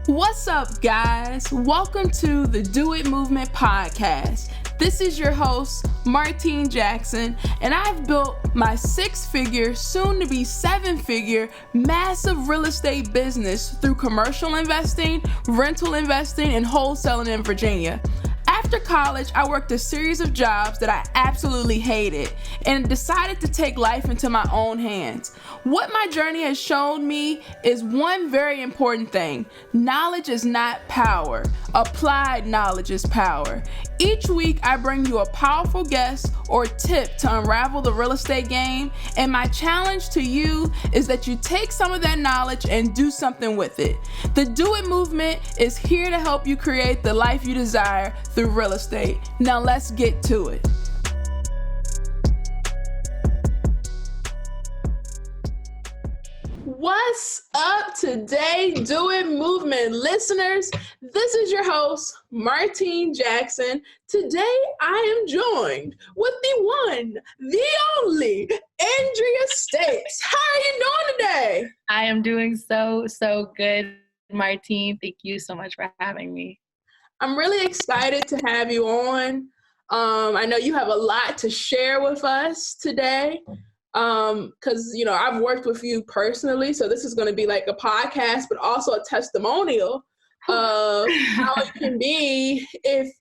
What's up, guys? Welcome to the Do It Movement podcast. This is your host, Martine Jackson, and I've built my 6-figure, soon to be 7-figure, massive real estate business through commercial investing, rental investing, and wholesaling in Virginia. After college, I worked a series of jobs that I absolutely hated and decided to take life into my own hands. What my journey has shown me is one very important thing. Knowledge is not power. Applied knowledge is power. Each week, I bring you a powerful guest or tip to unravel the real estate game, and my challenge to you is that you take some of that knowledge and do something with it. The Do It movement is here to help you create the life you desire through real estate. Now let's get to it. What's up today, Do It Movement listeners? This is your host, Martine Jackson. Today, I am joined with the one, the only, Andrea Stakes. How are you doing today? I am doing so good, Martine. Thank you so much for having me. I'm really excited to have you on. I know you have a lot to share with us today. Because, I've worked with you personally, so this is going to be like a podcast, but also a testimonial of how it can be if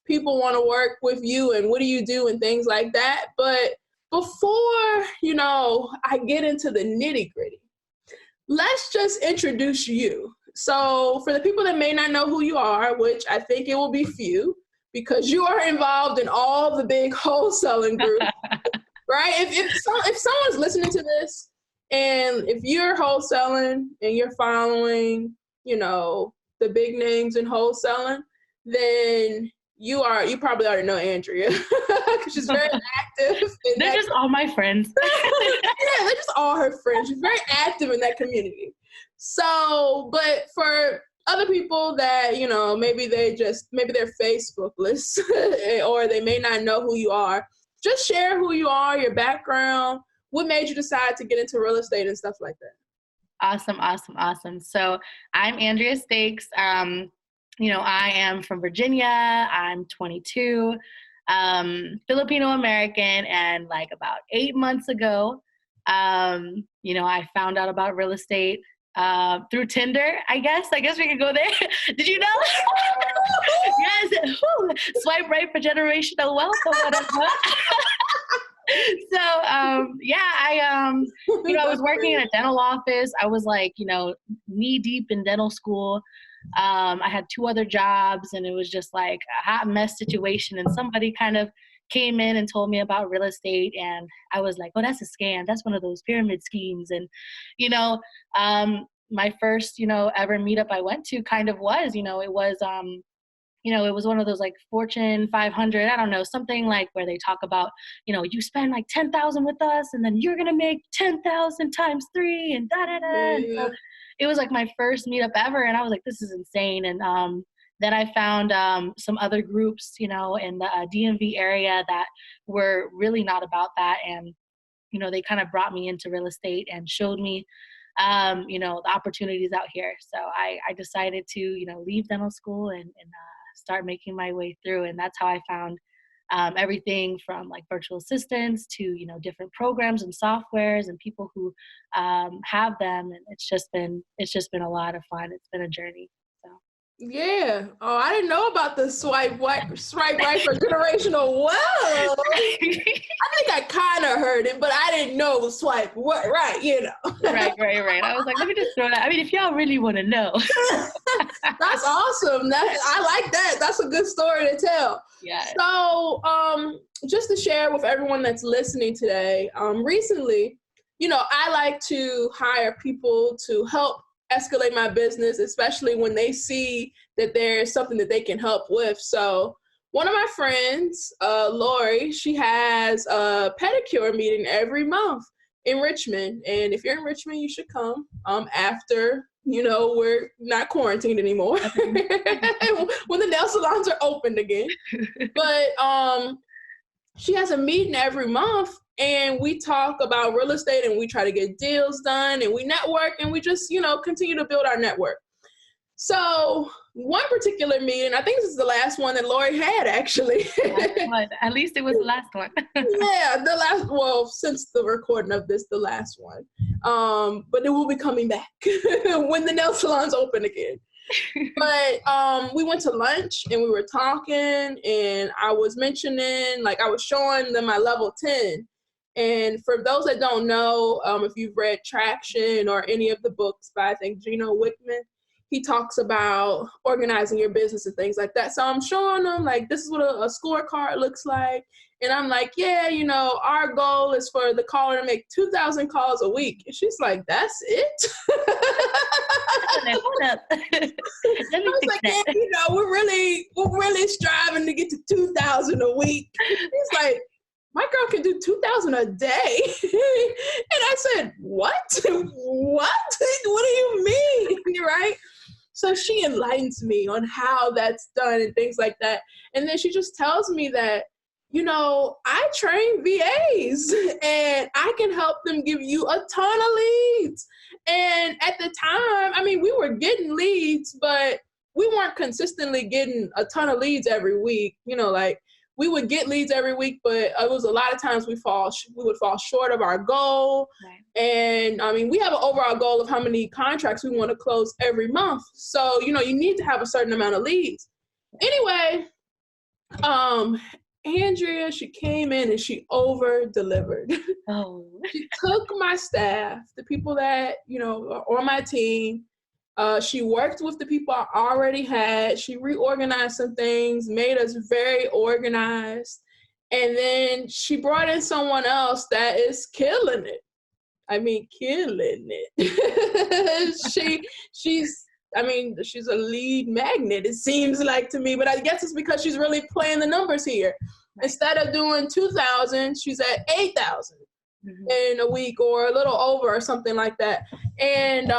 people want to work with you and what do you do and things like that. But before, I get into the nitty-gritty, let's just introduce you. So for the people that may not know who you are, which I think it will be few, because you are involved in all the big wholesaling groups. Right? If someone's listening to this and if you're wholesaling and you're following, the big names in wholesaling, then you probably already know Andrea because she's very active. They're just all my friends. Yeah, they're just all her friends. She's very active in that community. So, but for other people that, maybe they're Facebookless or they may not know who you are, just share who you are, your background, what made you decide to get into real estate and stuff like that. Awesome. So I'm Andrea Stakes. I am from Virginia. I'm 22, Filipino-American, and like about 8 months ago, I found out about real estate through Tinder, I guess we could go there. Did you know? Yes. Swipe right for generational wealth or whatever. So, I was working in a dental office. I was like, knee deep in dental school. I had 2 other jobs and it was just like a hot mess situation. And somebody kind of came in and told me about real estate. And I was like, oh, that's a scam. That's one of those pyramid schemes. And, my first, ever meetup I went to kind of was, it was one of those like Fortune 500, I don't know, something like where they talk about, you spend like 10,000 with us and then you're going to make 10,000 times 3 and da-da-da. Yeah. So it was like my first meetup ever. And I was like, this is insane. And then I found some other groups, in the DMV area that were really not about that. And, they kind of brought me into real estate and showed me, the opportunities out here. So I decided to, leave dental school and start making my way through. And that's how I found everything from like virtual assistants to, different programs and softwares and people who have them. And it's just been a lot of fun. It's been a journey. So. Yeah. Oh, I didn't know about the swipe right for generational wealth. I think I kind of heard it, but I didn't know it was swipe right, Right. I was like, let me just throw that. I mean, if y'all really want to know. That's awesome. I like that. That's a good story to tell. Yeah. So, just to share with everyone that's listening today, recently, I like to hire people to help escalate my business, especially when they see that there's something that they can help with. So one of my friends, Lori, she has a pedicure meeting every month in Richmond. And if you're in Richmond, you should come after, we're not quarantined anymore when the nail salons are opened again. But she has a meeting every month, and we talk about real estate, and we try to get deals done, and we network, and we just, continue to build our network. So one particular meeting, I think this is the last one that Lori had, actually. At least it was the last one. Yeah, since the recording of this, the last one. But it will be coming back when the nail salon's open again. But we went to lunch and we were talking, and I was mentioning, I was showing them my level 10. And for those that don't know, if you've read Traction or any of the books by, I think, Gino Wickman, he talks about organizing your business and things like that. So I'm showing them, this is what a scorecard looks like. And I'm like, yeah, our goal is for the caller to make 2,000 calls a week. And she's like, that's it? Hold up. I was like, yeah, we're really striving to get to 2,000 a week. He's like, my girl can do 2,000 a day. And I said, what? What? What do you mean? Right? So she enlightens me on how that's done and things like that. And then she just tells me that, I train VAs and I can help them give you a ton of leads. And at the time, we were getting leads, but we weren't consistently getting a ton of leads every week. We would get leads every week, but it was a lot of times we would fall short of our goal. Right. And we have an overall goal of how many contracts we want to close every month. So, you need to have a certain amount of leads. Anyway, Andrea, she came in and she over-delivered. Oh. She took my staff, the people that, are on my team. She worked with the people I already had. She reorganized some things, made us very organized. And then she brought in someone else that is killing it. Killing it. She's a lead magnet, it seems like to me, but I guess it's because she's really playing the numbers here. Right. Instead of doing 2,000, she's at 8,000 in a week or a little over or something like that. And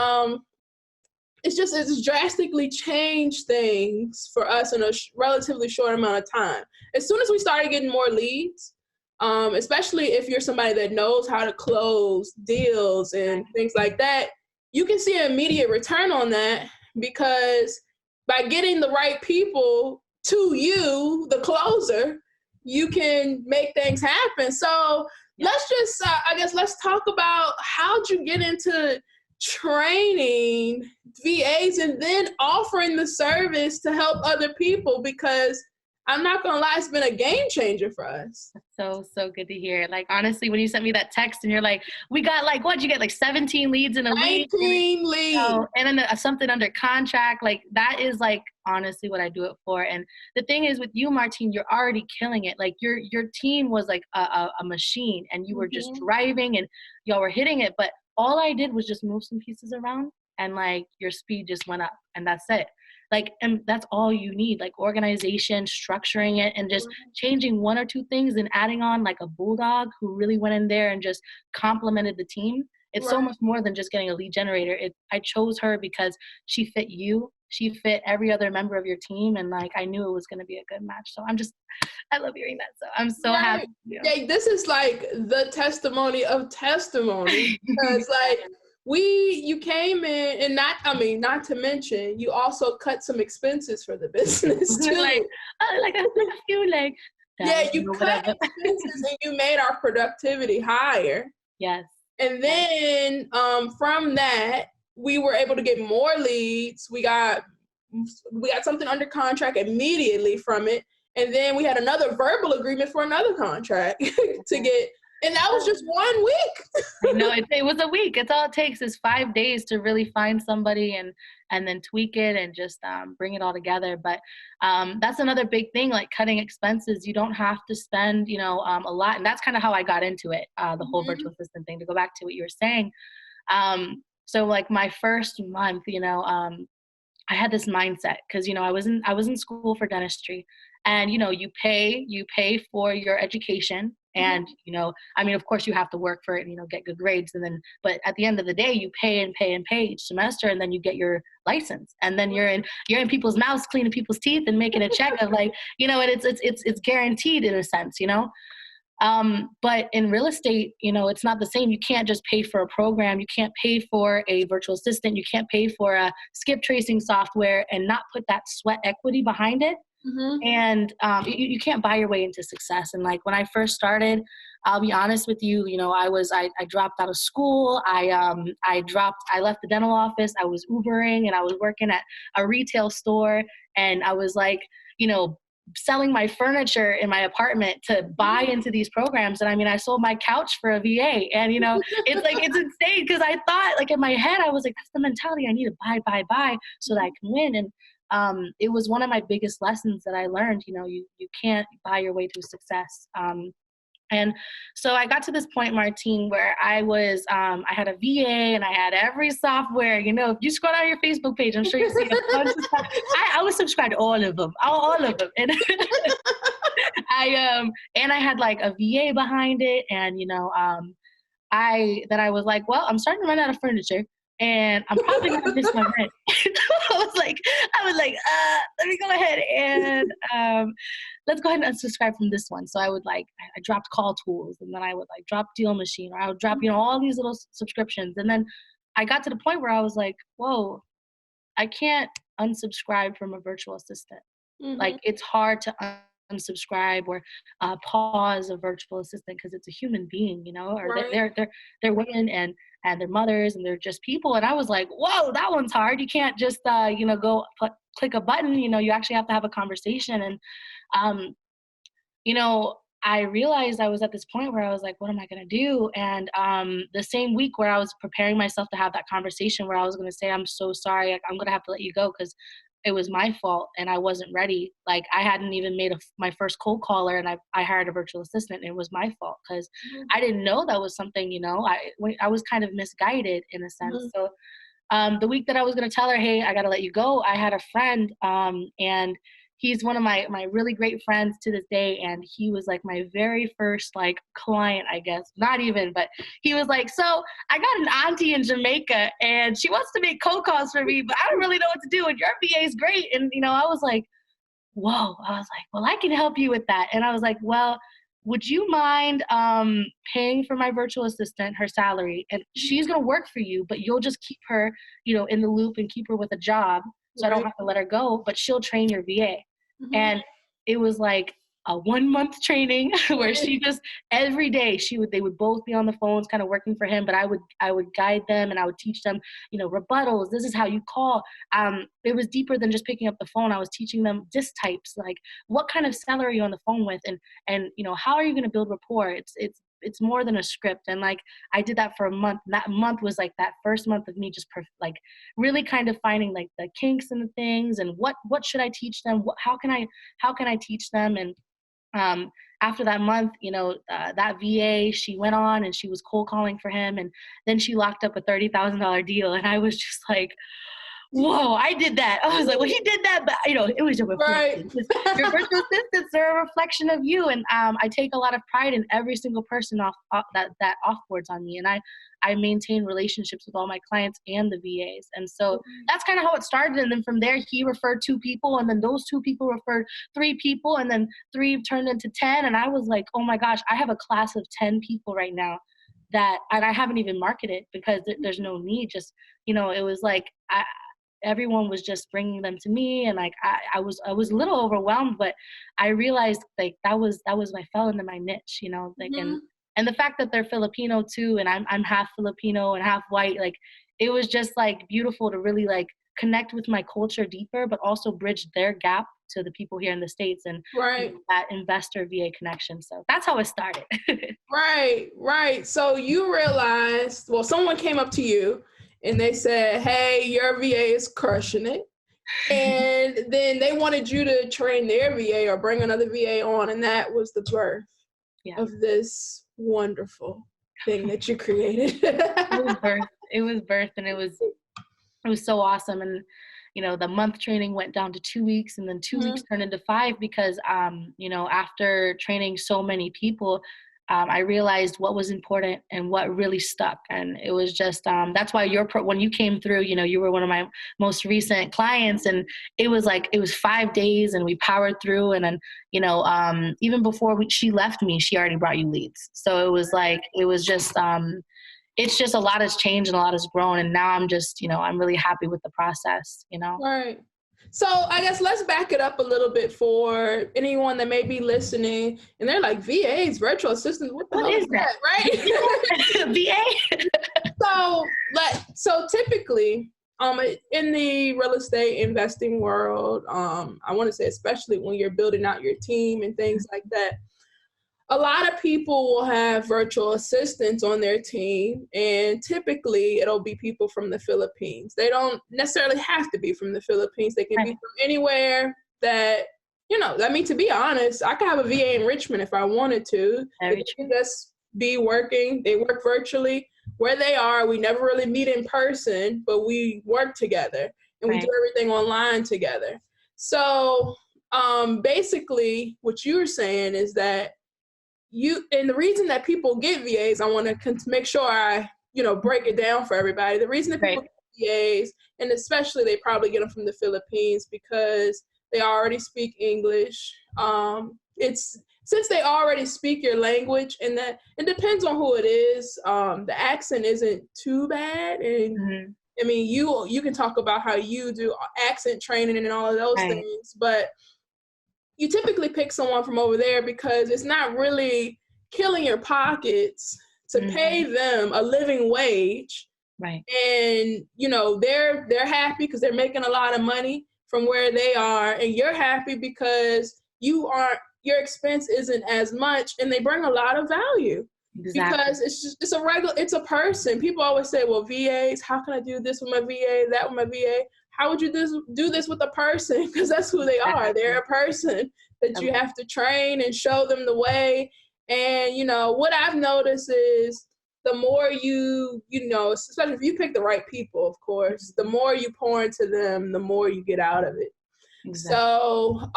it's drastically changed things for us in a relatively short amount of time. As soon as we started getting more leads, especially if you're somebody that knows how to close deals and things like that, you can see an immediate return on that, because by getting the right people to you, the closer, you can make things happen. So let's just, let's talk about how'd you get into training VAs and then offering the service to help other people, because I'm not going to lie, it's been a game changer for us. So good to hear. Honestly, when you sent me that text and you're like, we got what'd you get? 17 leads in a week? 19 leads. And then something under contract. That is honestly what I do it for. And the thing is with you, Martine, you're already killing it. Your team was a machine, and you were just driving and y'all were hitting it. But all I did was just move some pieces around, and your speed just went up, and that's it. And that's all you need, organization, structuring it, and just changing one or two things and adding on a bulldog who really went in there and just complemented the team. It's so much more than just getting a lead generator. I chose her because she fit you. She fit every other member of your team. And I knew it was going to be a good match. So I love hearing that. So I'm so happy. Yeah, this is the testimony of testimony. Because you came in and not to mention, you also cut some expenses for the business too. A few yeah, you cut expenses and you made our productivity higher. Yes. And then from that, we were able to get more leads. We got something under contract immediately from it. And then we had another verbal agreement for another contract to get. And that was just 1 week. No, it was a week. It's all it takes is 5 days to really find somebody and then tweak it and just bring it all together. But that's another big thing, cutting expenses. You don't have to spend, a lot. And that's kind of how I got into it, the whole virtual assistant thing, to go back to what you were saying. So my first month, I had this mindset because, I was in school for dentistry, and, you pay for your education. And, of course you have to work for it, get good grades. But at the end of the day, you pay and pay and pay each semester, and then you get your license. And then you're in people's mouths, cleaning people's teeth and making a check of and it's guaranteed in a sense, But in real estate, it's not the same. You can't just pay for a program. You can't pay for a virtual assistant. You can't pay for a skip tracing software and not put that sweat equity behind it. Mm-hmm. And you can't buy your way into success. And like when I first started, I'll be honest with you, I dropped out of school. I left the dental office. I was Ubering and I was working at a retail store, and I was like, selling my furniture in my apartment to buy into these programs. And I mean, I sold my couch for a VA, and it's insane, because I thought, like, in my head, I was like, that's the mentality. I need to buy so that I can win. And it was one of my biggest lessons that I learned. You can't buy your way to success. And so I got to this point, Martine, where I had a VA and I had every software. If you scroll down your Facebook page, I'm sure you see a bunch of stuff. I was subscribed to all of them. And I had like a VA behind it. And, I was like, well, I'm starting to run out of furniture, and I'm probably going to miss my rent. I was like, let me go ahead and let's go ahead and unsubscribe from this one. So I dropped Call Tools, and then I would like drop Deal Machine, or I would drop, all these little subscriptions. And then I got to the point where I was like, whoa, I can't unsubscribe from a virtual assistant. Mm-hmm. Like, it's hard to unsubscribe or pause a virtual assistant, because it's a human being, or right. they're women, and they're mothers, and they're just people. And I was like, whoa, that one's hard. You can't just go click a button. You actually have to have a conversation. And I realized I was at this point where I was like, what am I going to do? And the same week where I was preparing myself to have that conversation, where I was going to say, I'm so sorry, I'm going to have to let you go because it was my fault and I wasn't ready. Like, I hadn't even made my first cold caller, and I hired a virtual assistant, and it was my fault because I didn't know that was something, I was kind of misguided in a sense. Mm-hmm. So the week that I was going to tell her, hey, I got to let you go, I had a friend, and he's one of my really great friends to this day. And he was like my very first like client, I guess. Not even, but he was like, so I got an auntie in Jamaica and she wants to make cold calls for me, but I don't really know what to do. And your VA is great. And, I was like, whoa, I was like, well, I can help you with that. And I was like, well, would you mind paying for my virtual assistant her salary? And she's going to work for you, but you'll just keep her, in the loop and keep her with a job. So I don't have to let her go, but she'll train your VA. Mm-hmm. And it was like a 1 month training where she just every day they would both be on the phones kind of working for him, but I would guide them and I would teach them, rebuttals. This is how you call. It was deeper than just picking up the phone. I was teaching them disc types, like what kind of seller are you on the phone with, and how are you going to build rapport? It's more than a script. And like, I did that for a month. And that month was like that first month of me just like really kind of finding like the kinks and the things, and what should I teach them? How can I teach them? And after that month, that VA, she went on and she was cold calling for him. And then she locked up a $30,000 deal. And I was just like, whoa, I did that. I was like, well, he did that, but it was a reflection. Right. Your virtual assistants are a reflection of you. And I take a lot of pride in every single person that offboards on me. And I maintain relationships with all my clients and the VAs. And so that's kind of how it started. And then from there, he referred 2 people, and then those 2 people referred 3 people, and then 3 turned into 10. And I was like, oh my gosh, I have a class of 10 people right now and I haven't even marketed because there's no need. Just, it was like, everyone was just bringing them to me, and like I was a little overwhelmed, but I realized like that was I fell into my niche, like and the fact that they're Filipino too, and I'm half Filipino and half white, like it was just like beautiful to really like connect with my culture deeper, but also bridge their gap to the people here in the States, and right. That investor VA connection. So that's how it started. Right. So you realized, well, someone came up to you and they said, hey, your VA is crushing it. And then they wanted you to train their VA or bring another VA on. And that was the birth of this wonderful thing that you created. It was birth, and it was so awesome. And, the month training went down to 2 weeks, and then 2 weeks turned into 5 because, after training so many people, I realized what was important and what really stuck. And it was just, that's why when you came through, you were one of my most recent clients, and it was 5 days and we powered through. And then, even before she left me, she already brought you leads. So it's just a lot has changed and a lot has grown. And now I'm just, I'm really happy with the process, Right. So I guess let's back it up a little bit for anyone that may be listening and they're like, VAs, virtual assistants, what the hell is that? Right? VA. So typically, in the real estate investing world, I want to say, especially when you're building out your team and things like that, a lot of people will have virtual assistants on their team, and typically it'll be people from the Philippines. They don't necessarily have to be from the Philippines. They can be from anywhere that, to be honest, I could have a VA in Richmond if I wanted to. They can just be working. They work virtually where they are. We never really meet in person, but we work together and we do everything online together. So basically what you're saying is that and the reason that people get VAs, I want to make sure I, break it down for everybody. The reason that people get VAs, and especially they probably get them from the Philippines, because they already speak English. Since they already speak your language, and that it depends on who it is. The accent isn't too bad, and I mean, you can talk about how you do accent training and all of those things, but you typically pick someone from over there because it's not really killing your pockets to pay them a living wage. Right. And, they're happy because they're making a lot of money from where they are. And you're happy because your expense isn't as much, and they bring a lot do value. Exactly. Because it's a person. People always say, well, VAs, how can I do this with my VA, that with my VA? How would you do this with a person? Because that's who they are. They're a person that you have to train and show them the way. And, what I've noticed is the more especially if you pick the right people, of course, the more you pour into them, the more you get out of it. Exactly. So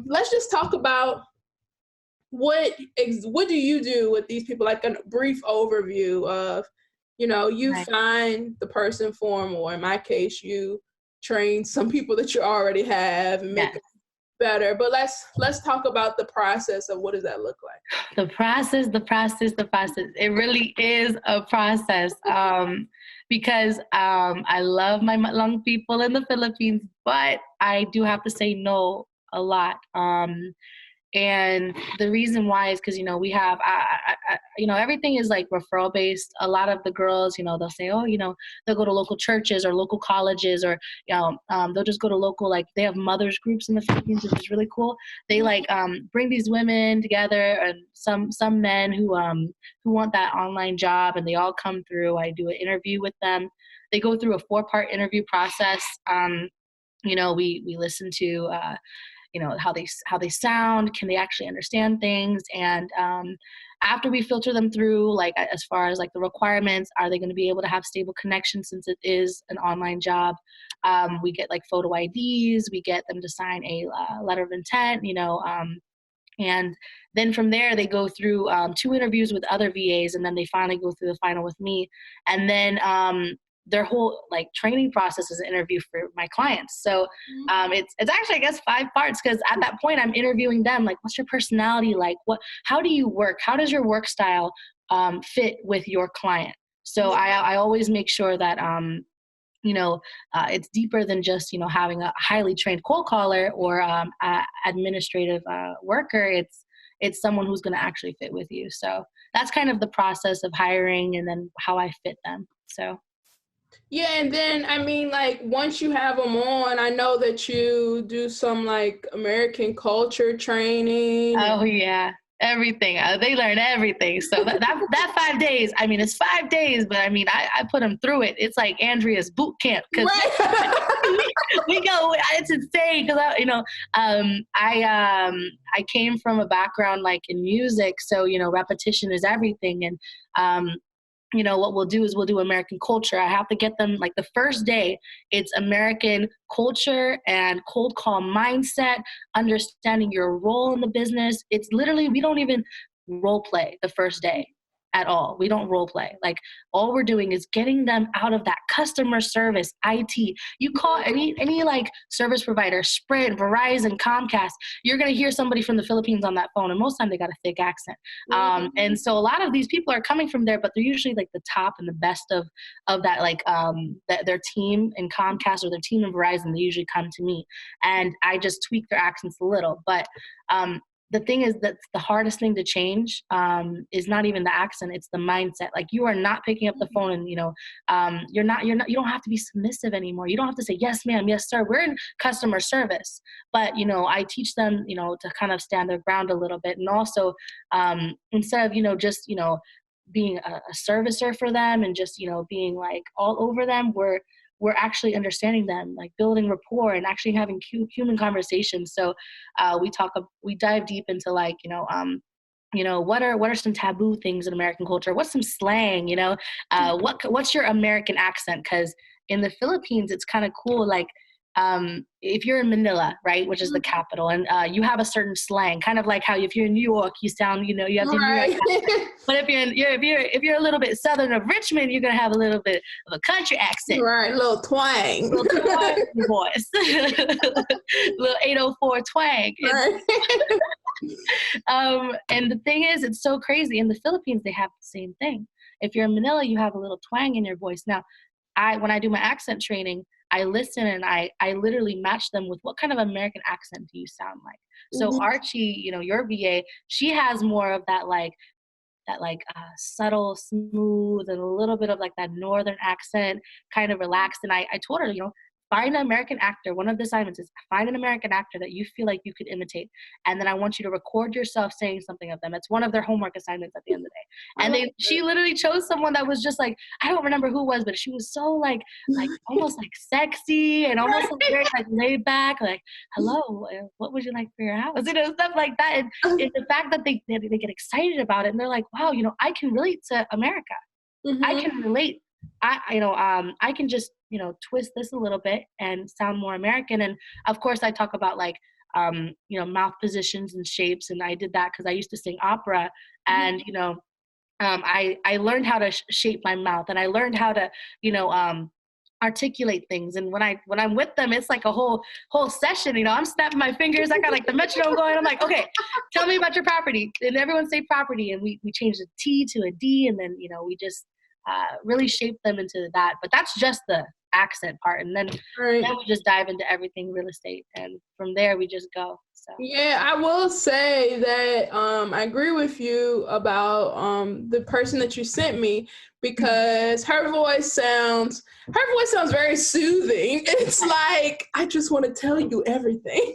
let's just talk about what do you do with these people? Like a brief overview of, you find the person for them, or in my case, you train some people that you already have and make it better. But let's talk about the process of what does that look like? The process. It really is a process. Because I love my young people in the Philippines, but I do have to say no a lot. And the reason why is because, we have, everything is like referral based. A lot of the girls, they'll say, they'll go to local churches or local colleges, or, they'll just go to local, they have mothers groups in the Philippines, which is really cool. They bring these women together, and some men who want that online job, and they all come through. I do an interview with them. They go through a 4-part interview process. We listen to, how they sound, can they actually understand things? And after we filter them through, as far as the requirements, are they going to be able to have stable connection since it is an online job? We get photo IDs, we get them to sign a letter of intent, and then from there they go through 2 interviews with other VAs, and then they finally go through the final with me. And then their whole training process is an interview for my clients. So it's actually, I guess, 5 parts, because at that point I'm interviewing them, what's your personality like? How do you work? How does your work style fit with your client? So I always make sure that it's deeper than just having a highly trained cold caller or administrative worker. It's someone who's going to actually fit with you. So that's kind of the process of hiring, and then how I fit them. So. Yeah, and then, once you have them on, I know that you do some, American culture training. Oh, yeah. Everything. They learn everything. So that 5 days, it's 5 days, but I put them through it. It's like Andrea's boot camp. Cause we go, it's insane. Cause I came from a background in music. So, repetition is everything. And, what we'll do is we'll do American culture. I have to get them the first day, it's American culture and cold call mindset, understanding your role in the business. It's literally, we don't even role play the first day at all. We don't role play. Like, all we're doing is getting them out of that customer service, IT. You call any like service provider, Sprint, Verizon, Comcast, you're going to hear somebody from the Philippines on that phone. And most of the time they got a thick accent. And so a lot of these people are coming from there, but they're usually like the top and the best of that, like their team in Comcast or their team in Verizon. They usually come to me and I just tweak their accents a little. But the thing is that the hardest thing to change is not even the accent, it's the mindset. Like, you are not picking up the phone and, you don't have to be submissive anymore. You don't have to say, yes, ma'am, yes, sir. We're in customer service. But, I teach them, to kind of stand their ground a little bit. And also, instead of, just, being a servicer for them and just, being like all over them, we're actually understanding them, like building rapport and actually having human conversations. So we dive deep into like, what are some taboo things in American culture? What's some slang? What's your American accent? Because in the Philippines, it's kind of cool. Like, if you're in Manila, right, which is the capital, and you have a certain slang, kind of like how if you're in New York, you sound, you have the New York accent. But if you're a little bit southern of Richmond, you're gonna have a little bit of a country accent, right? Little twang, voice, little 804 twang. Right. And the thing is, it's so crazy. In the Philippines, they have the same thing. If you're in Manila, you have a little twang in your voice. Now, when I do my accent training, I listen and I literally match them with what kind of American accent do you sound like. So Archie, your VA, she has more of that subtle, smooth, and a little bit of like that northern accent, kind of relaxed. And I told her, find an American actor. One of the assignments is find an American actor that you feel like you could imitate. And then I want you to record yourself saying something of them. It's one of their homework assignments at the end of the day. And she literally chose someone that was just like, I don't remember who it was, but she was so like almost like sexy and almost like very like laid back, like, hello, what would you like for your house? Stuff like that. And the fact that they get excited about it and they're like, wow, I can relate to America. I can relate. I can just, twist this a little bit and sound more American. And of course I talk about like, mouth positions and shapes. And I did that because I used to sing opera and, I learned how to shape my mouth and I learned how to, articulate things. And when I'm with them, it's like a whole session, I'm snapping my fingers. I got like the metronome going. I'm like, okay, tell me about your property. And everyone say property. And we change the T to a D. And then, we just really shape them into that. But that's just the accent part. And then we just dive into everything real estate. And from there, we just go. So. Yeah, I will say that I agree with you about the person that you sent me because her voice sounds very soothing. It's like, I just want to tell you everything.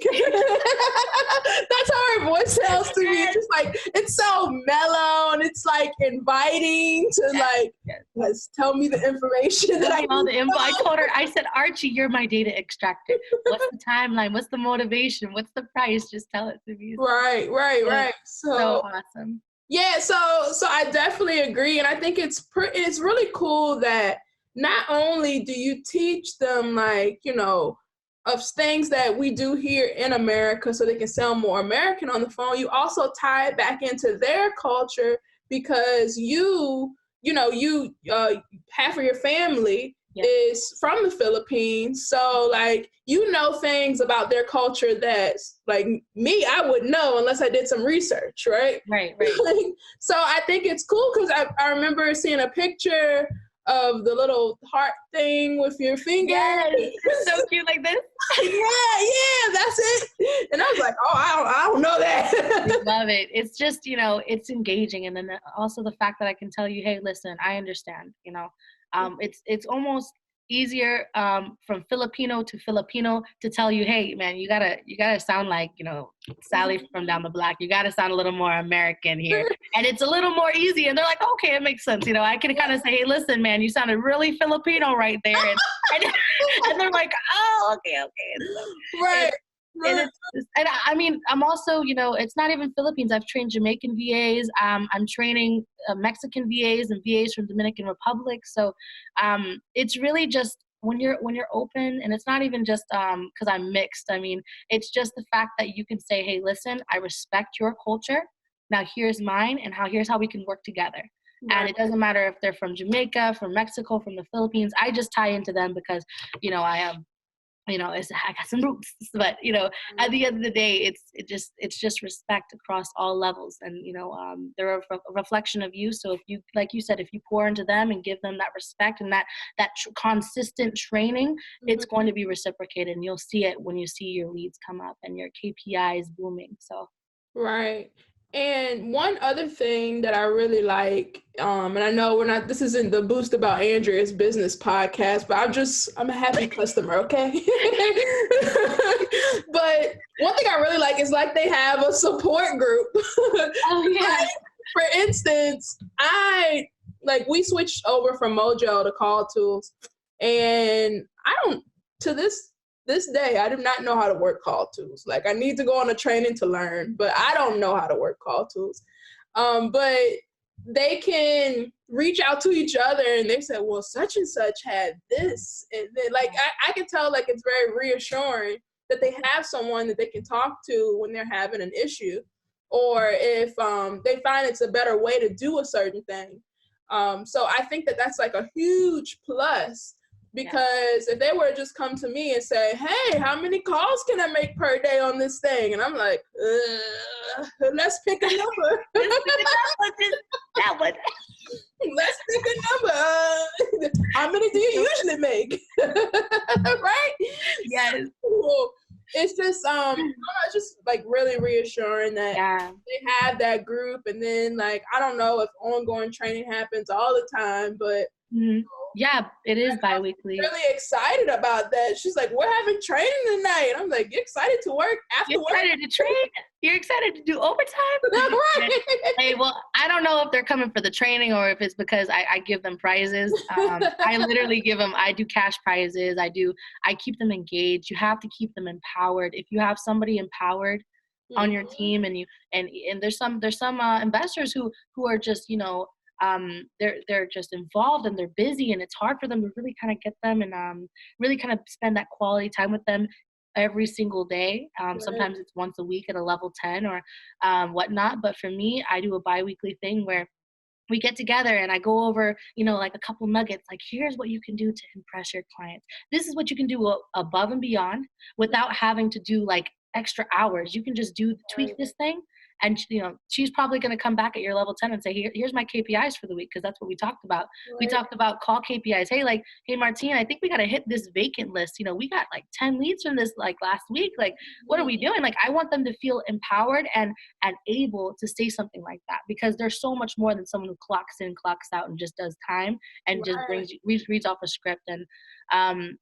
That's how her voice sounds to me. It's just like, it's so mellow and it's like inviting to like, let's tell me the information that I all the info. I told her, I said, Archie, you're my data extractor. What's the timeline? What's the motivation? What's the price? Just tell it to me. Right. So awesome. Yeah, so I definitely agree, and I think it's really cool that not only do you teach them like, of things that we do here in America so they can sound more American on the phone, you also tie it back into their culture because half of your family is from the Philippines. So like, things about their culture that's like me, I wouldn't know unless I did some research, right? Right. So I think it's cool because I remember seeing a picture of the little heart thing with your finger. Yes, it's so cute like this. Yeah, that's it. And I was like, oh, I don't know that. I love it. It's just, it's engaging. And then also the fact that I can tell you, hey, listen, I understand, it's almost easier from Filipino to Filipino to tell you, hey man, you gotta sound like Sally from down the block. You gotta sound a little more American here, and it's a little more easy. And they're like, okay, it makes sense. I can kind of say, hey, listen, man, you sounded really Filipino right there, and they're like, oh, okay, right. And I mean, I'm also, it's not even Philippines. I've trained Jamaican VAs. I'm training Mexican VAs and VAs from Dominican Republic. So it's really just when you're open, and it's not even just because I'm mixed. I mean, it's just the fact that you can say, hey, listen, I respect your culture. Now here's mine, and here's how we can work together. Right. And it doesn't matter if they're from Jamaica, from Mexico, from the Philippines. I just tie into them because, I have, I got some roots. But, at the end of the day, it's just respect across all levels. And, they're a reflection of you. So if you, like you said, if you pour into them and give them that respect and that consistent training, it's going to be reciprocated. And you'll see it when you see your leads come up and your KPIs booming. So. Right. And one other thing that I really like, and I know this isn't the Boost About Andrea's Business podcast, but I'm a happy customer, okay? But one thing I really like is like they have a support group. Oh, yeah. Like, for instance, we switched over from Mojo to Call Tools, and to this day, I do not know how to work Call Tools. Like, I need to go on a training to learn, but I don't know how to work Call Tools. But they can reach out to each other and they say, well, such and such had this. And then, I can tell, it's very reassuring that they have someone that they can talk to when they're having an issue, or if they find it's a better way to do a certain thing. So I think that's like a huge plus. Because if they were to just come to me and say, hey, how many calls can I make per day on this thing? And I'm like, let's pick a number. That one. Let's pick a number. How many do you usually make? Right? Yes. Cool. It's just, it's just really reassuring that they have that group. And then I don't know if ongoing training happens all the time, but yeah, it is bi-weekly. I'm really excited about that. She's like, we're having training tonight. I'm like, you're excited to work after work? You're excited to train? You're excited to do overtime? Right. Hey, well, I don't know if they're coming for the training or if it's because I give them prizes. I literally I do cash prizes. I keep them engaged. You have to keep them empowered. If you have somebody empowered on your team and there's some investors who are just, they're just involved and they're busy and it's hard for them to really kind of get them and really kind of spend that quality time with them every single day. Sometimes it's once a week at a level 10 or whatnot. But for me, I do a bi-weekly thing where we get together and I go over, a couple nuggets, here's what you can do to impress your clients. This is what you can do above and beyond without having to do extra hours. You can just tweak this thing. And, she's probably going to come back at your level 10 and say, here's my KPIs for the week. Cause that's what we talked about. Right. We talked about call KPIs. Hey, Martine, I think we got to hit this vacant list. We got 10 leads from this last week. What are we doing? I want them to feel empowered and able to say something like that, because there's so much more than someone who clocks in, clocks out and just does time and just reads off a script. And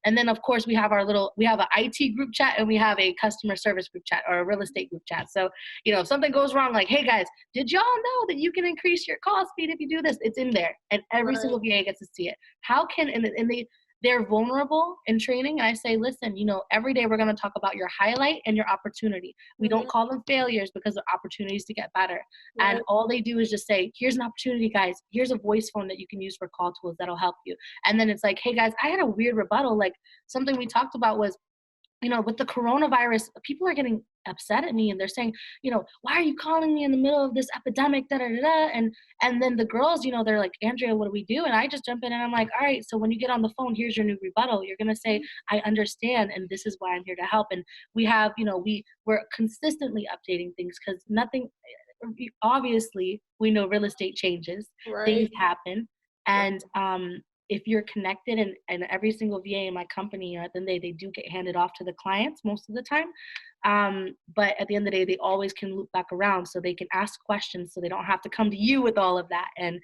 then of course we have an IT group chat and we have a customer service group chat or a real estate group chat. So, if something goes wrong, hey guys, did y'all know that you can increase your call speed if you do this? It's in there and every single VA gets to see it. They're vulnerable in training. And I say, listen, every day we're going to talk about your highlight and your opportunity. We don't call them failures because they're opportunities to get better. And all they do is just say, here's an opportunity, guys. Here's a voice phone that you can use for call tools that'll help you. And then it's hey guys, I had a weird rebuttal. Something we talked about was, with the coronavirus, people are getting upset at me and they're saying, why are you calling me in the middle of this epidemic, da da da da. And then the girls, they're like, Andrea, what do we do? And I just jump in and I'm like, all right, so when you get on the phone, here's your new rebuttal. You're going to say, I understand. And this is why I'm here to help. And we have, we're consistently updating things because obviously we know real estate changes, things happen. And, if you're connected and every single VA in my company, at the end of the day, they do get handed off to the clients most of the time. But at the end of the day, they always can loop back around so they can ask questions so they don't have to come to you with all of that. And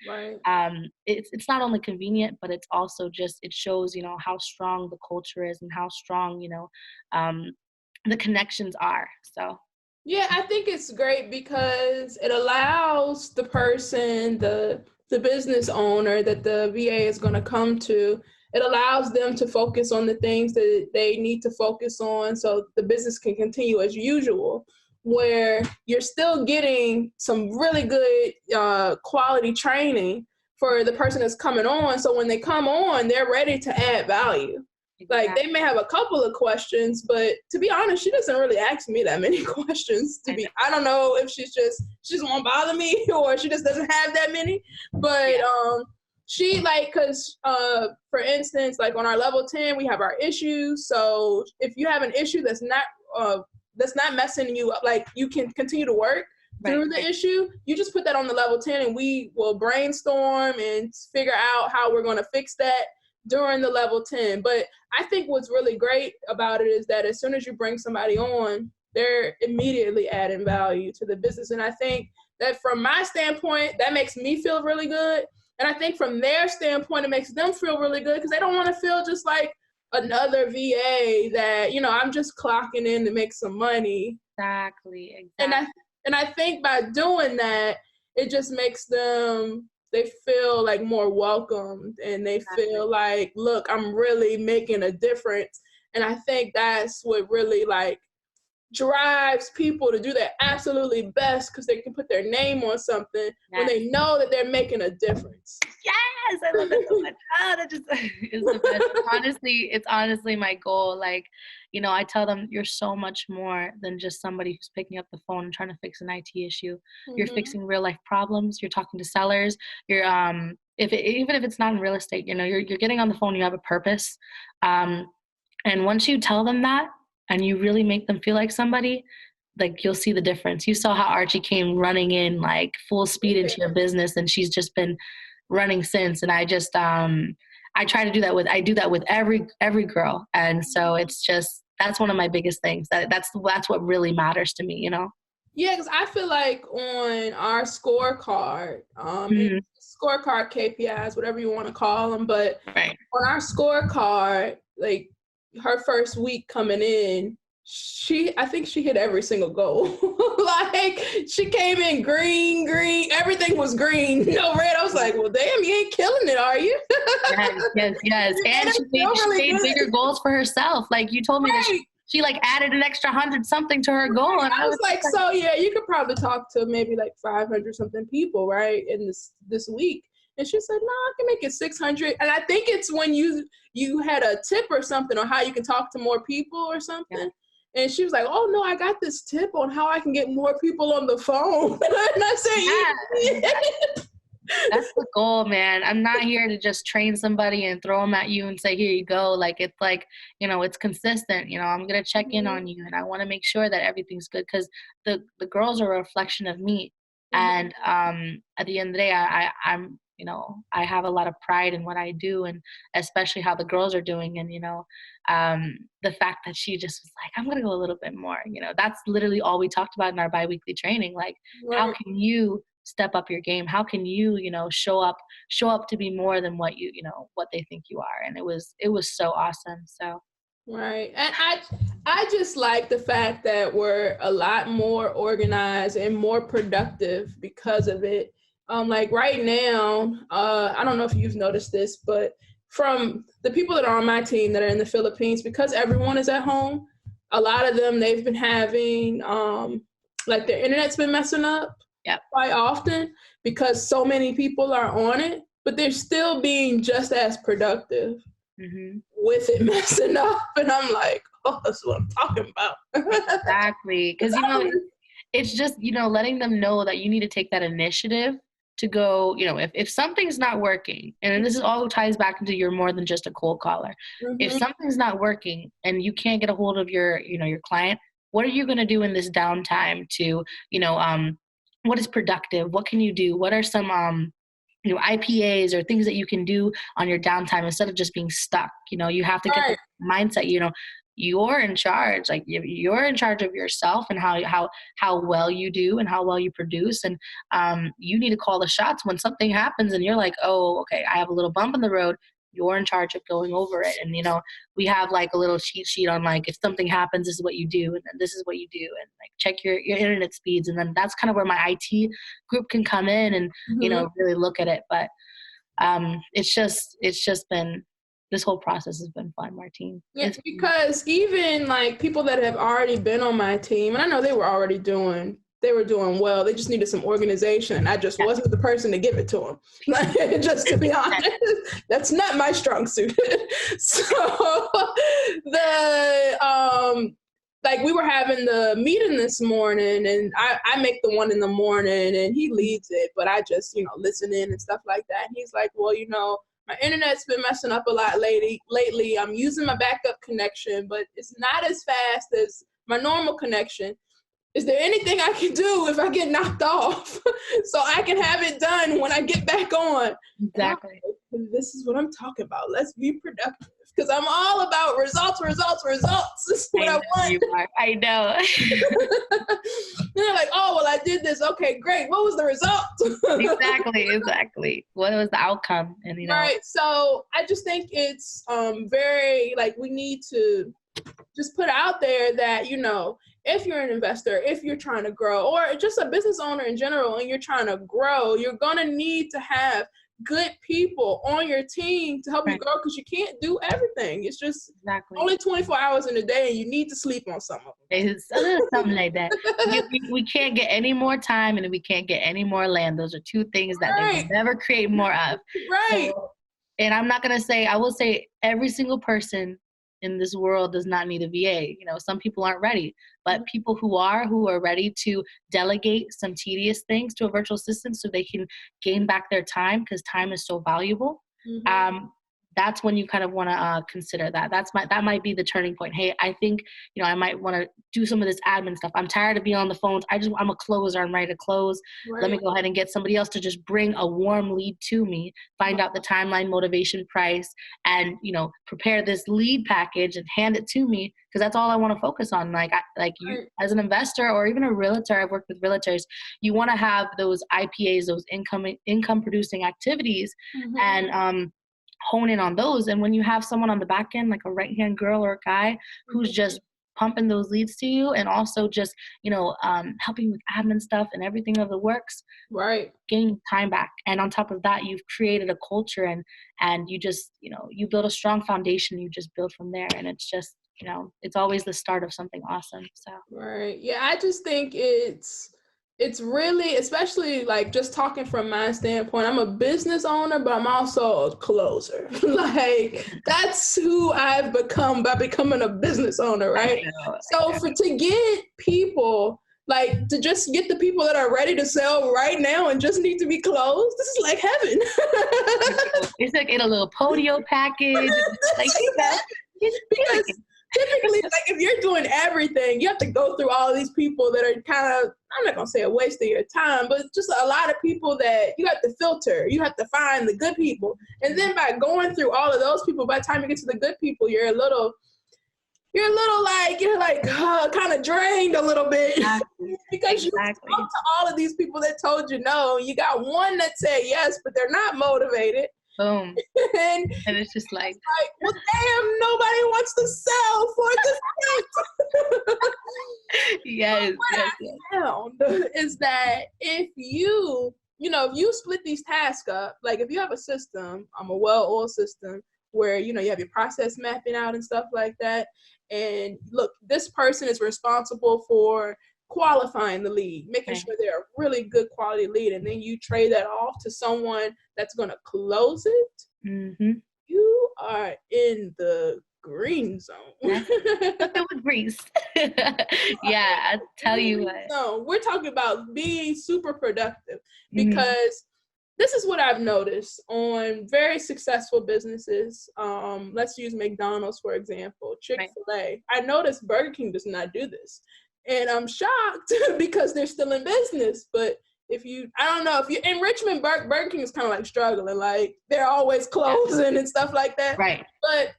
it's not only convenient, but it's also it shows, how strong the culture is and how strong, the connections are. So. Yeah, I think it's great because it allows the person, the business owner that the VA is going to come to, it allows them to focus on the things that they need to focus on so the business can continue as usual, where you're still getting some really good quality training for the person that's coming on. So when they come on, they're ready to add value. Like, they may have a couple of questions, but to be honest, she doesn't really ask me that many questions. I don't know if she just won't bother me, or she just doesn't have that many. But she, like, because for instance, like on our level 10, we have our issues. So if you have an issue that's not messing you up, like you can continue to work through the issue, you just put that on the level 10, and we will brainstorm and figure out how we're going to fix that during the level 10. But I think what's really great about it is that as soon as you bring somebody on, they're immediately adding value to the business. And I think that from my standpoint, that makes me feel really good. And I think from their standpoint, it makes them feel really good, because they don't want to feel just like another VA that, you know, I'm just clocking in to make some money. Exactly. And I think by doing that, it just makes them, they feel like more welcomed, and they feel like, look, I'm really making a difference. And I think that's what really like drives people to do their absolutely best, because they can put their name on something when they know that they're making a difference. Yes, I love that so much. That just is the best. It's honestly my goal. Like, you know, I tell them, you're so much more than just somebody who's picking up the phone and trying to fix an IT issue. You're fixing real life problems. You're talking to sellers. You're even if it's not in real estate, you know, you're getting on the phone. You have a purpose, and once you tell them that, and you really make them feel like somebody, like you'll see the difference. You saw how Archie came running in like full speed into your business, and she's just been running since. And I just I try to do that with every girl. And so it's just, that's one of my biggest things. That's what really matters to me, you know? Yeah, because I feel like on our scorecard, scorecard KPIs, whatever you want to call them, but on our scorecard, like her first week coming in, I think she hit every single goal. Like, she came in green, everything was green, no red. I was like, well, damn, you ain't killing it, are you? Yes. And she made bigger goals for herself. Like, you told me that she like added an extra 100 something to her goal. And I was like, so yeah, you could probably talk to maybe like 500 something people, right, in this week. And she said, no, I can make it 600. And I think it's when you had a tip or something on how you can talk to more people or something. Yeah. And she was like, oh, no, I got this tip on how I can get more people on the phone. And I said, yeah. That's the goal, man. I'm not here to just train somebody and throw them at you and say, here you go. Like, it's like, you know, it's consistent. You know, I'm going to check in on you, and I want to make sure that everything's good, because the girls are a reflection of me. And at the end of the day, I'm, you know, I have a lot of pride in what I do, and especially how the girls are doing. And, you know, the fact that she just was like, I'm going to go a little bit more, you know, that's literally all we talked about in our biweekly training. Like, how can you step up your game? How can you, you know, show up to be more than what you know, what they think you are? And it was so awesome. So. Right. And I just like the fact that we're a lot more organized and more productive because of it. Like right now, I don't know if you've noticed this, but from the people that are on my team that are in the Philippines, because everyone is at home, a lot of them, they've been having, like their internet's been messing up quite often, because so many people are on it, but they're still being just as productive with it messing up. And I'm like, oh, that's what I'm talking about. Exactly. Because, you know, it's just, you know, letting them know that you need to take that initiative to go, you know, if something's not working, and this is all ties back into you're more than just a cold caller. If something's not working and you can't get a hold of your, you know, your client, what are you going to do in this downtime to, you know, what is productive? What can you do? What are some, you know, IPAs or things that you can do on your downtime instead of just being stuck? You know, you have to get the mindset, you know, you're in charge. Like, you're in charge of yourself and how well you do and how well you produce. And you need to call the shots when something happens and you're like, oh, okay, I have a little bump in the road. You're in charge of going over it. And, you know, we have like a little cheat sheet on like, if something happens, this is what you do. And then this is what you do. And like, check your internet speeds. And then that's kind of where my IT group can come in and, you know, really look at it. But it's just been, this whole process has been fun, Martine. Yeah, because even like people that have already been on my team, and I know they were already doing they were doing well. They just needed some organization, and I just wasn't the person to give it to them. Just to be honest, that's not my strong suit. So like we were having the meeting this morning, and I make the one in the morning, and he leads it, but I just, listen in and stuff like that. And he's like, well, my internet's been messing up a lot lately. I'm using my backup connection, but it's not as fast as my normal connection. Is there anything I can do if I get knocked off so I can have it done when I get back on? Exactly. This is what I'm talking about. Let's be productive, because I'm all about results. This is what I want. I know. They're like, oh, well, I did this. Okay, great. What was the result? Exactly. What was the outcome? And Right. So I just think it's very, like, we need to just put out there that, if you're an investor, if you're trying to grow, or just a business owner in general, and you're trying to grow, you're going to need to have good people on your team to help you grow, because you can't do everything. It's just only 24 hours in a day, and you need to sleep on some of them. It's something like that. We can't get any more time, and we can't get any more land. Those are two things that they will never create more of. Right. So, and I'm not going to say, I will say every single person in this world does not need a VA. Some people aren't ready, but people who are ready to delegate some tedious things to a virtual assistant so they can gain back their time, because time is so valuable. That's when you kind of want to consider that. That might be the turning point. Hey, I think, I might want to do some of this admin stuff. I'm tired of being on the phones. I'm a closer. I'm ready to close. Right. Let me go ahead and get somebody else to just bring a warm lead to me, find out the timeline, motivation, price, and, prepare this lead package and hand it to me, because that's all I want to focus on. You, as an investor or even a realtor, I've worked with realtors, you want to have those IPAs, those income producing activities, and hone in on those. And when you have someone on the back end, like a right-hand girl or a guy who's just pumping those leads to you, and also just, helping with admin stuff and everything of the works, getting time back. And on top of that, you've created a culture, and you just, you build a strong foundation, you just build from there. And it's just, it's always the start of something awesome. So. Right. Yeah. I just think it's really, especially like just talking from my standpoint, I'm a business owner, but I'm also a closer. That's who I've become by becoming a business owner, right? So to get people, like to just get the people that are ready to sell right now and just need to be closed, this is like heaven. It's like in a little podio package. Because typically, like if you're doing everything, you have to go through all of these people that are kind of, I'm not going to say a waste of your time, but just a lot of people that you have to filter. You have to find the good people. And then by going through all of those people, by the time you get to the good people, you're a little like kind of drained a little bit. Because you talk to all of these people that told you no. You got one that said yes, but they're not motivated. Boom. and it's just like, well, damn, nobody wants to sell for this. Yes. I found is that if you split these tasks up, like if you have a system, a well-oiled system where, you have your process mapping out and stuff like that. And look, this person is responsible for qualifying the lead, making sure they're a really good quality lead, and then you trade that off to someone that's going to close it. You are in the green zone. Nothing with grease. Yeah, I tell you what. No, we're talking about being super productive, because this is what I've noticed on very successful businesses. Let's use McDonald's, for example, Chick-fil-A. I noticed Burger King does not do this. And I'm shocked because they're still in business. But I don't know, if you're in Richmond, Burger King is kind of like struggling. Like they're always closing and stuff like that. Right. But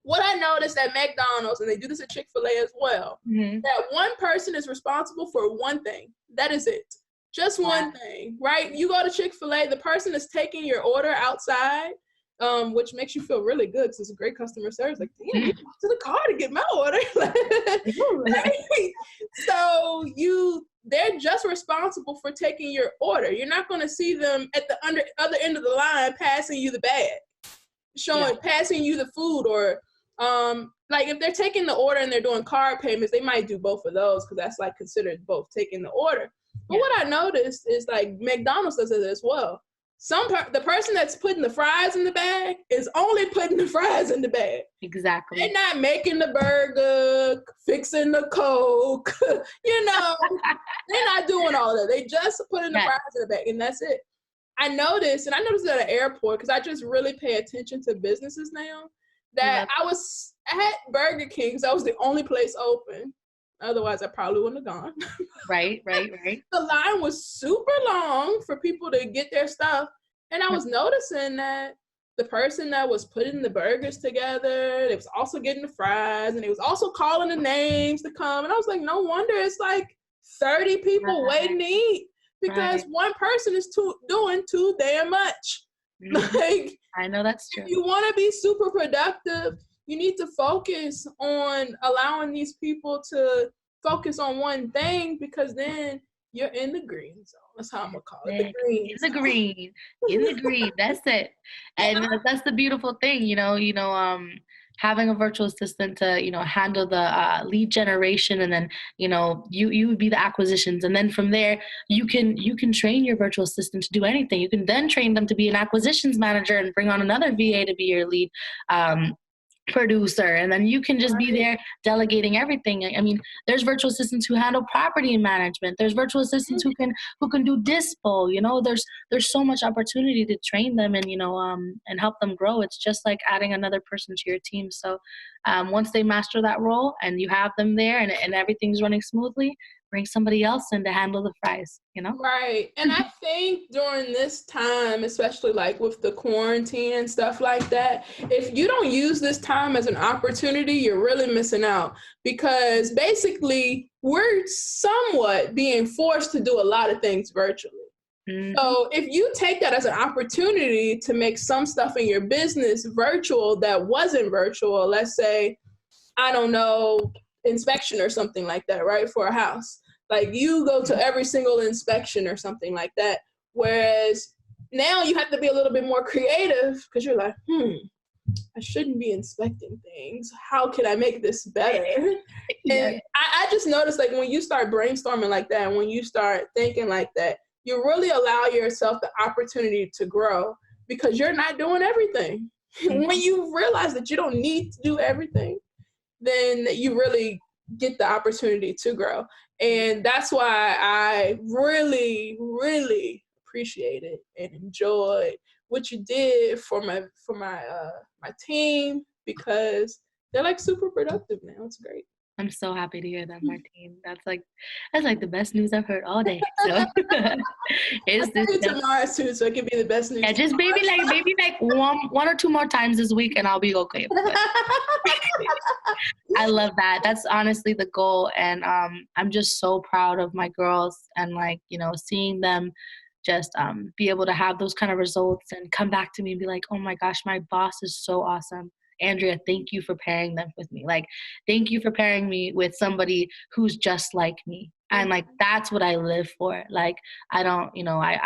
what I noticed at McDonald's, and they do this at Chick-fil-A as well, that one person is responsible for one thing. That is it. Just one thing, right? You go to Chick-fil-A, the person is taking your order outside, which makes you feel really good because it's a great customer service. Like, damn, you walked to the car to get my order. Right? So they're just responsible for taking your order. You're not going to see them at the other end of the line passing you the bag, passing you the food, or like if they're taking the order and they're doing card payments, they might do both of those because that's like considered both taking the order. But what I noticed is like McDonald's does it as well. The person that's putting the fries in the bag is only putting the fries in the bag. Exactly. They're not making the burger, fixing the Coke, you know. They're not doing all that. They just putting the fries in the bag, and that's it. I noticed it at an airport because I just really pay attention to businesses now, that I was at Burger King because that was the only place open. Otherwise, I probably wouldn't have gone. Right. The line was super long for people to get their stuff. And I was noticing that the person that was putting the burgers together, they was also getting the fries, and they was also calling the names to come. And I was like, no wonder it's like 30 people waiting to eat because one person is doing too damn much. Like, I know that's true. If you want to be super productive, you need to focus on allowing these people to focus on one thing, because then you're in the green zone. That's how I'm going to call it, the green zone. In the green. That's it. And that's the beautiful thing, having a virtual assistant to, handle the lead generation, and then, you would be the acquisitions. And then from there, you can train your virtual assistant to do anything. You can then train them to be an acquisitions manager and bring on another VA to be your lead producer, and then you can just be there delegating everything. I mean, there's virtual assistants who handle property management. There's virtual assistants who can do dispo. There's so much opportunity to train them and and help them grow. It's just like adding another person to your team. So once they master that role and you have them there and everything's running smoothly, bring somebody else in to handle the fries, Right. And I think during this time, especially like with the quarantine and stuff like that, if you don't use this time as an opportunity, you're really missing out, because basically we're somewhat being forced to do a lot of things virtually. Mm-hmm. So if you take that as an opportunity to make some stuff in your business virtual that wasn't virtual, let's say, I don't know, inspection or something like that, right, for a house. Like you go to every single inspection or something like that. Whereas now you have to be a little bit more creative because you're like, I shouldn't be inspecting things. How can I make this better? And I just noticed, like, when you start brainstorming like that, when you start thinking like that, you really allow yourself the opportunity to grow because you're not doing everything. When you realize that you don't need to do everything, then you really get the opportunity to grow. And that's why I really, really appreciated and enjoyed what you did for my team, because they're like super productive now. It's great. I'm so happy to hear that, Martine. That's like the best news I've heard all day. So it's tomorrow too, so it can be the best news. Yeah, just maybe like one or two more times this week, and I'll be okay. I love that. That's honestly the goal, and I'm just so proud of my girls, and seeing them just be able to have those kind of results and come back to me and be like, oh my gosh, my boss is so awesome. Andrea, thank you for pairing them with me. Like, thank you for pairing me with somebody who's just like me. And that's what I live for. Like, I don't, I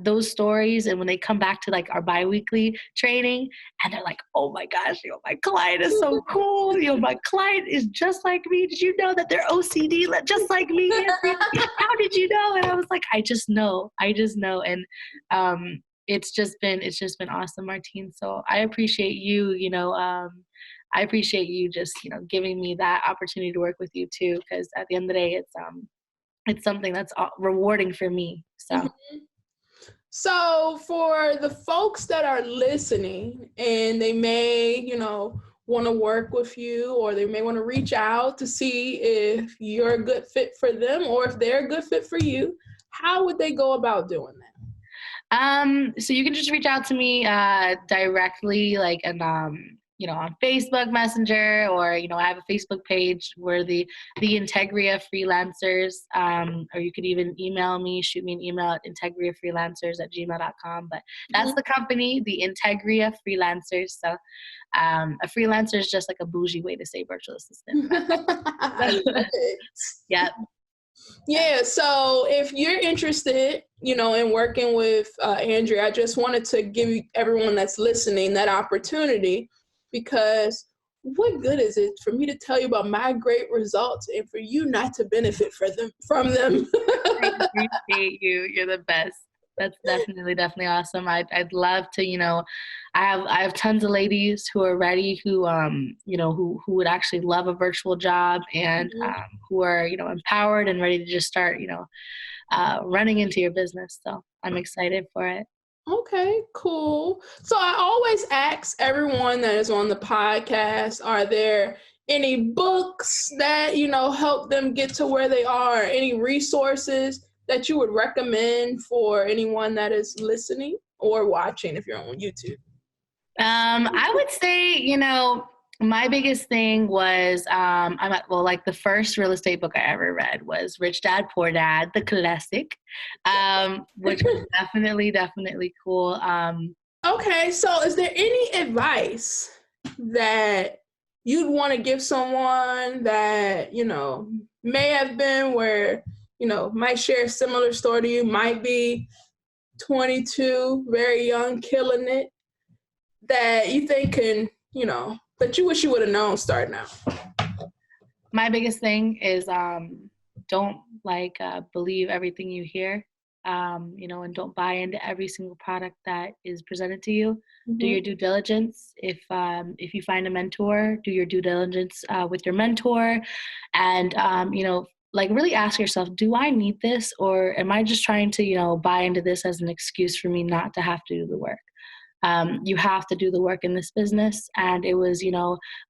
those stories, and when they come back to like our biweekly training and they're like, oh my gosh, my client is so cool. My client is just like me. Did you know that they're OCD just like me? How did you know? And I was like, I just know. And it's just been awesome, Martine. So I appreciate you, I appreciate you just, giving me that opportunity to work with you too. Cause at the end of the day, it's something that's rewarding for me. So. Mm-hmm. So for the folks that are listening and they may, want to work with you, or they may want to reach out to see if you're a good fit for them or if they're a good fit for you, how would they go about doing that? So you can just reach out to me directly, on Facebook Messenger, or, I have a Facebook page where the Integria Freelancers, or you could even email me, shoot me an email at integriafreelancers@gmail.com. But that's the company, the Integria Freelancers. So a freelancer is just like a bougie way to say virtual assistant. Yep. Yeah, so if you're interested, in working with Andrea, I just wanted to give everyone that's listening that opportunity, because what good is it for me to tell you about my great results and for you not to benefit from them? I appreciate you. You're the best. That's definitely awesome. I'd love to, I have tons of ladies who are ready, who who would actually love a virtual job, and who are, empowered and ready to just start, running into your business. So I'm excited for it. Okay, cool. So I always ask everyone that is on the podcast, are there any books that, help them get to where they are? Any resources that you would recommend for anyone that is listening or watching if you're on YouTube? I would say, my biggest thing was, the first real estate book I ever read was Rich Dad, Poor Dad, the classic, which was definitely cool. Okay, so is there any advice that you'd want to give someone that, may have been where, might share a similar story to you, might be 22, very young, killing it, that you think can, that you wish you would have known starting out? My biggest thing is don't believe everything you hear, and don't buy into every single product that is presented to you. Mm-hmm. Do your due diligence. If you find a mentor, do your due diligence with your mentor, and really ask yourself, do I need this, or am I just trying to buy into this as an excuse for me not to have to do the work? You have to do the work in this business. And it was,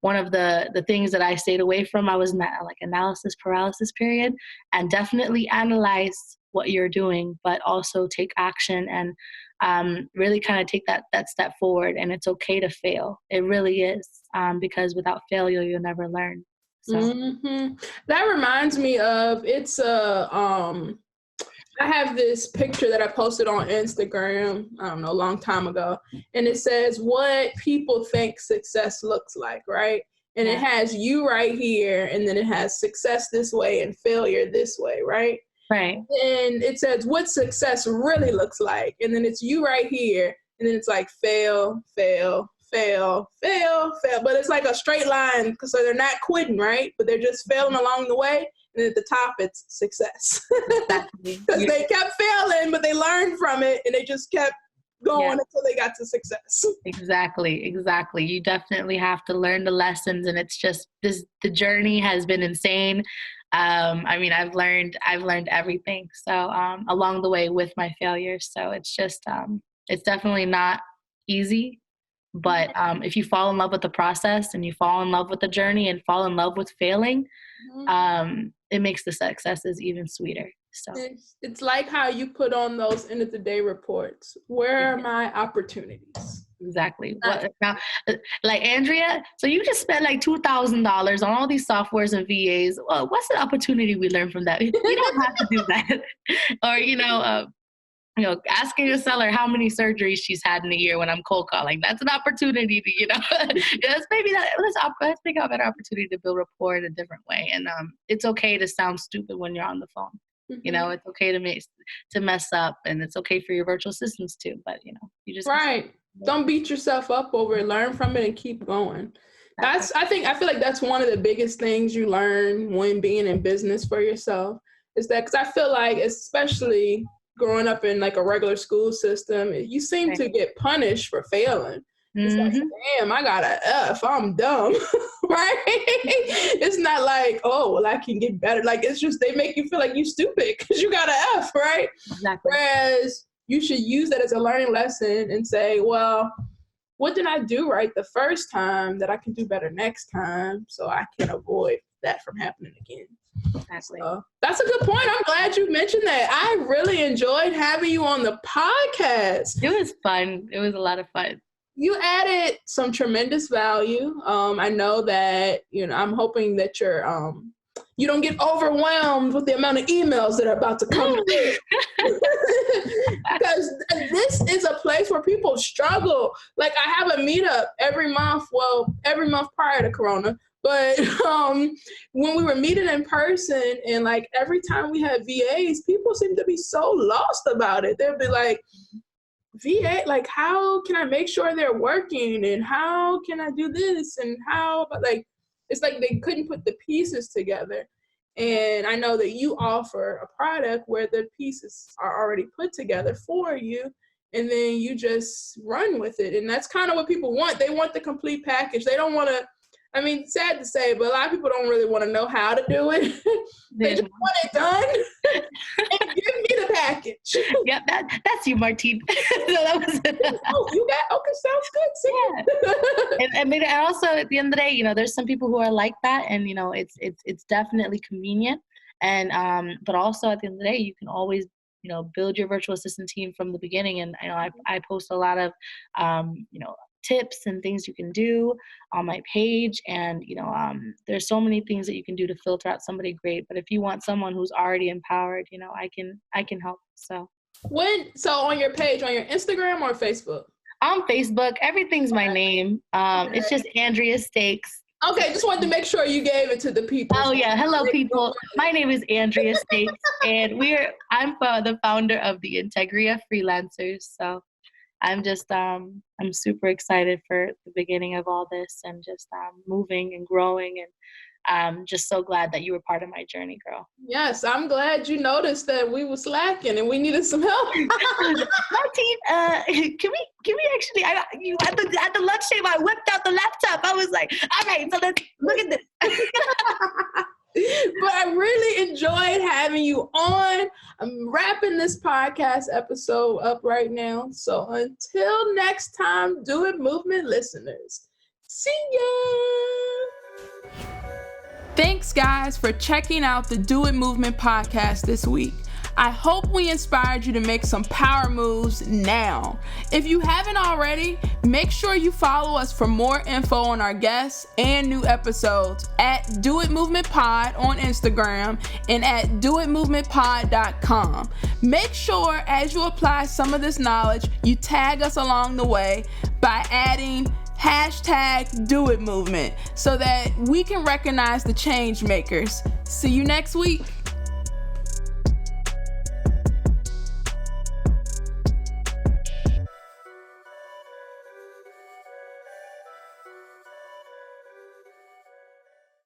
one of the things that I stayed away from. I was in that analysis paralysis period, and definitely analyze what you're doing, but also take action and really kind of take that step forward. And it's okay to fail. It really is, because without failure, you'll never learn. So. Mm-hmm. That reminds me of, I have this picture that I posted on Instagram, I don't know, a long time ago. And it says what people think success looks like, right? And It has you right here, and then it has success this way and failure this way, right? Right. And it says what success really looks like. And then it's you right here, and then it's like fail, fail, fail, fail, fail. But it's like a straight line, so they're not quitting, right? But they're just failing along the way. And at the top, it's success. Because they kept failing, but they learned from it, and they just kept going until they got to success. Exactly. You definitely have to learn the lessons, and it's just the journey has been insane. I've learned everything. So along the way with my failures. So it's just it's definitely not easy. But if you fall in love with the process, and you fall in love with the journey, and fall in love with failing, it makes the successes even sweeter. So it's like how you put on those end of the day reports. Where are my opportunities? Exactly. Now, like Andrea, so you just spent like $2,000 on all these softwares and VAs. Well, what's the opportunity we learn from that? You don't have to do that. Or asking a seller how many surgeries she's had in a year when I'm cold calling. That's an opportunity to, let's make a better opportunity to build rapport in a different way. And it's okay to sound stupid when you're on the phone. Mm-hmm. It's okay to mess up, and it's okay for your virtual assistants too. But you just don't beat yourself up over it. Learn from it and keep going. I feel like that's one of the biggest things you learn when being in business for yourself, is that, because I feel like, especially growing up in like a regular school system, you seem to get punished for failing. It's like, damn, I got an F, I'm dumb, right? It's not like, oh, well, I can get better. Like, it's just, they make you feel like you stupid because you got an F, right? Exactly. Whereas you should use that as a learning lesson and say, well, what did I do right the first time that I can do better next time, so I can avoid that from happening again? Exactly. So, that's a good point. I'm glad you mentioned that. I really enjoyed having you on the podcast. It was fun. It was a lot of fun. You added some tremendous value. I know that, I'm hoping that you don't get overwhelmed with the amount of emails that are about to come in. Because this is a place where people struggle. Like, I have a meetup every month prior to Corona. But when we were meeting in person, and like every time we had VAs, people seem to be so lost about it. They'll be like, VA, like, how can I make sure they're working, and how can I do this, and how, but like, it's like they couldn't put the pieces together. And I know that you offer a product where the pieces are already put together for you, and then you just run with it. And that's kind of what people want. They want the complete package. They don't want to, I mean, sad to say, but a lot of people don't really want to know how to do it. They just want it done and give me the package. Yeah, that's you, Martine. So that was Oh, you got, okay, sounds good. Yeah. And I mean, also at the end of the day, you know, there's some people who are like that, and you know, it's definitely convenient. And but also at the end of the day, you can always, you know, build your virtual assistant team from the beginning. And you know, I post a lot of you know, tips and things you can do on my page. And you know, there's so many things that you can do to filter out somebody great. But if you want someone who's already empowered, you know, I can help. So on your page, on your Instagram or Facebook? On Facebook, everything's my name. Okay. It's just Andrea Stakes. Okay, just wanted to make sure you gave it to the people. Oh yeah, hello people. My name is Andrea Stakes, and I'm the founder of the Integria Freelancers. So I'm just I'm super excited for the beginning of all this, and just moving and growing, and I'm just so glad that you were part of my journey, girl. Yes, I'm glad you noticed that we were slacking and we needed some help. Martine, can we actually? At the lunch table, I whipped out the laptop. I was like, all right, so let's look at this. But I really enjoyed having you on. I'm wrapping this podcast episode up right now. So until next time, Do It Movement listeners, see ya. Thanks, guys, for checking out the Do It Movement podcast this week. I hope we inspired you to make some power moves now. If you haven't already, make sure you follow us for more info on our guests and new episodes at Do It Movement Pod on Instagram and at doitmovementpod.com. Make sure as you apply some of this knowledge, you tag us along the way by adding #DoItMovement so that we can recognize the change makers. See you next week.